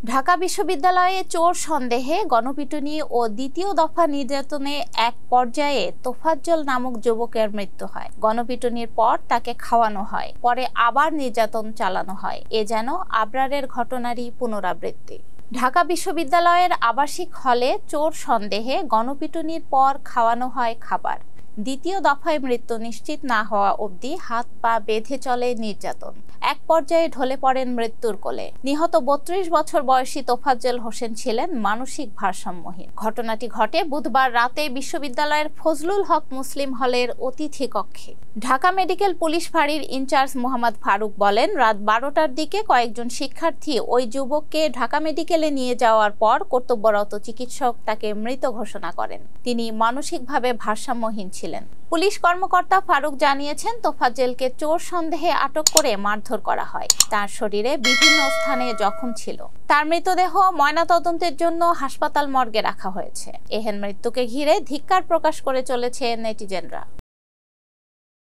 ঢাকা বিশ্ববিদ্যালয়ে চোর সন্দেহে গণপিটুনি ও দ্বিতীয় দফা নির্যাতনে এক পর্যায়ে তোফাজ্জল নামক যুবকের মৃত্যু হয়। গণপিটুনির পর তাকে খাওয়ানো হয়, পরে আবার নির্যাতন চালানো হয়। এ যেন আবরারের ঘটনারই পুনরাবৃত্তি। ঢাকা বিশ্ববিদ্যালয়ের আবাসিক হলে চোর সন্দেহে গণপিটুনির পর খাওয়ানো হয় খাবার। দ্বিতীয় দফায় মৃত্যু নিশ্চিত না হওয়া অবধি হাত পা বেঁধে চলে নির্যাতন। এক পর্যায়ে ঢলে পড়েন মৃত্যুর কোলে। নিহত ৩২ বছর বয়সী তোফাজ্জল হোসেন ছিলেন মানসিক ভারসাম্যহীন। ঘটনাটি ঘটে বুধবার রাতে বিশ্ববিদ্যালয়ের ফজলুল হক মুসলিম হলের অতিথি কক্ষে। ঢাকা মেডিকেল পুলিশ ফাঁড়ির ইনচার্জ মোহাম্মদ ফারুক বলেন, রাত ১২টার দিকে কয়েকজন শিক্ষার্থী ওই যুবককে ঢাকা মেডিকেলে নিয়ে যাওয়ার পর কর্তব্যরত চিকিৎসক তাকে মৃত ঘোষণা করেন। তিনি মানসিকভাবে ভারসাম্যহীন ছিলেন। পুলিশ কর্মকর্তা ফারুক জানিয়েছেন, তোফাজ্জলকে চোর সন্দেহে আটক করে মারধর করা হয়। তার শরীরে বিভিন্ন স্থানে জখম ছিল। তার মৃতদেহ ময়নাতদন্তের জন্য হাসপাতাল মর্গে রাখা হয়েছে। এহেন মৃত্যুকে ঘিরে ধিক্কার প্রকাশ করে চলেছে নেটিজেনরা।